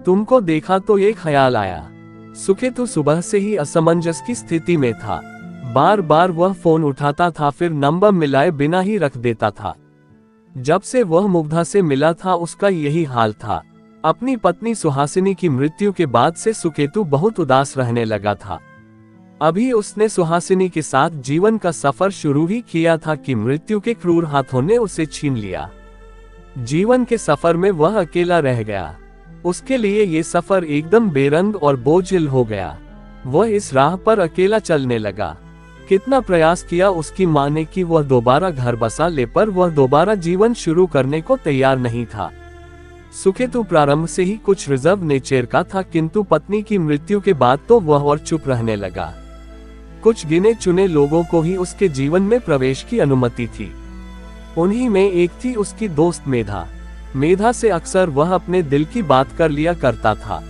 तुमको देखा तो ये ख्याल आया। सुकेतु सुबह से ही असमंजस की स्थिति में था। बार बार वह फोन उठाता था, फिर नंबर मिलाए बिना ही रख देता था। जब से वह मुग्धा से मिला था उसका यही हाल था। अपनी पत्नी सुहासिनी की मृत्यु के बाद से सुकेतु बहुत उदास रहने लगा था। अभी उसने सुहासिनी के साथ जीवन का सफर शुरू ही किया था कि मृत्यु के क्रूर हाथों ने उसे छीन लिया। जीवन के सफर में वह अकेला रह गया। उसके लिए ये सफर एकदम बेरंग और बोझिल हो गया। वह इस राह पर अकेला चलने लगा। कितना प्रयास किया उसकी मां ने कि वह दोबारा घर बसा ले, पर वह दोबारा जीवन शुरू करने को तैयार नहीं था। सुकेतु प्रारंभ से ही कुछ रिजर्व नेचर का था, किंतु पत्नी की मृत्यु के बाद तो वह और चुप रहने लगा। कुछ गिने चुने लोगों को ही उसके जीवन में प्रवेश की अनुमति थी। उन्हीं में एक थी उसकी दोस्त मेधा। मेधा से अक्सर वह अपने दिल की बात कर लिया करता था।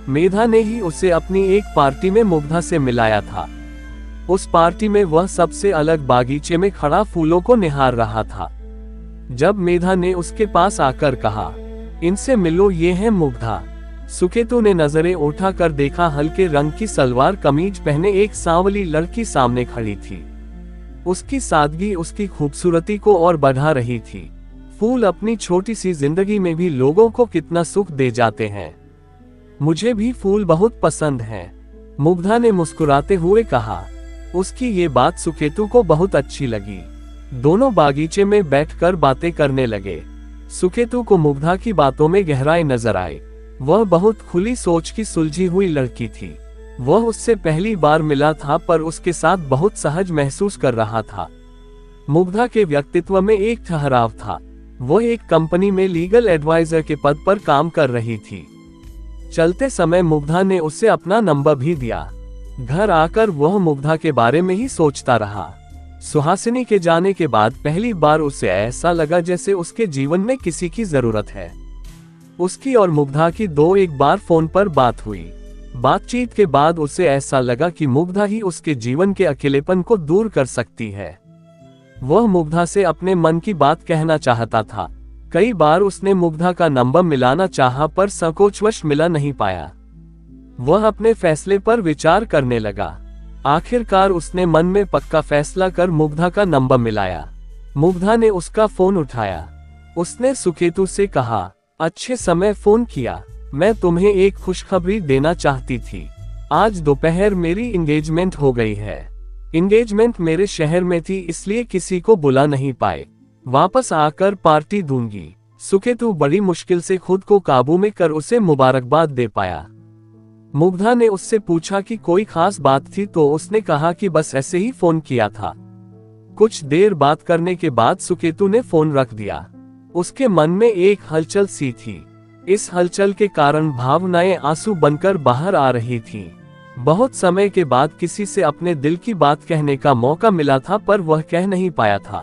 मेधा ने ही उसे अपनी एक पार्टी में मुग्धा से मिलाया था। उस पार्टी में वह सबसे अलग बागीचे में खड़ा फूलों को निहार रहा था। जब मेधा ने उसके पास आकर कहा, इनसे मिलो, ये है मुग्धा। सुकेतु ने नजरें उठाकर देखा, हल्के रंग की सलवार कमीज पहने एक सांवली लड़की सामने खड़ी थी। उसकी सादगी उसकी खूबसूरती को और बढ़ा रही थी। फूल अपनी छोटी सी जिंदगी में भी लोगों को कितना सुख दे जाते हैं। मुझे भी फूल बहुत पसंद हैं, मुग्धा ने मुस्कुराते हुए कहा। उसकी ये बात सुकेतु को बहुत अच्छी लगी। दोनों बागीचे में बैठकर बातें करने लगे। सुकेतु को मुग्धा की बातों में गहराई नजर आई। वह बहुत खुली सोच की सुलझी हुई लड़की थी। वह उससे पहली बार मिला था, पर उसके साथ बहुत सहज महसूस कर रहा था। मुग्धा के व्यक्तित्व में एक ठहराव था। वह एक कंपनी में लीगल एडवाइजर के पद पर काम कर रही थी। चलते समय मुग्धा ने उसे अपना नंबर भी दिया। घर आकर वह मुग्धा के बारे में ही सोचता रहा। सुहासिनी के जाने के बाद पहली बार उसे ऐसा लगा जैसे उसके जीवन में किसी की जरूरत है। उसकी और मुग्धा की एक बार फोन पर बात हुई। बातचीत के बाद उसे ऐसा लगा कि मुग्धा ही उसके जीवन के अकेलेपन को दूर कर सकती है। वह मुग्धा से अपने मन की बात कहना चाहता था। कई बार उसने मुग्धा का नंबर मिलाना चाहा, पर संकोचवश मिला नहीं पाया। वह अपने फैसले पर विचार करने लगा। आखिरकार उसने मन में पक्का फैसला कर मुग्धा का नंबर मिलाया। मुग्धा ने उसका फोन उठाया। उसने सुकेतु से कहा, अच्छे समय फोन किया। मैं तुम्हें एक खुशखबरी देना चाहती थी। आज दोपहर मेरी एंगेजमेंट हो गई है। एंगेजमेंट मेरे शहर में थी, इसलिए किसी को बुला नहीं पाए। वापस आकर पार्टी दूंगी। सुकेतु बड़ी मुश्किल से खुद को काबू में कर उसे मुबारकबाद दे पाया। मुग्धा ने उससे पूछा कि कोई खास बात थी, तो उसने कहा कि बस ऐसे ही फोन किया था। कुछ देर बात करने के बाद सुकेतु ने फोन रख दिया। उसके मन में एक हलचल सी थी। इस हलचल के कारण भावनाएं आंसू बनकर बाहर आ रही थीं। बहुत समय के बाद किसी से अपने दिल की बात कहने का मौका मिला था, पर वह कह नहीं पाया था।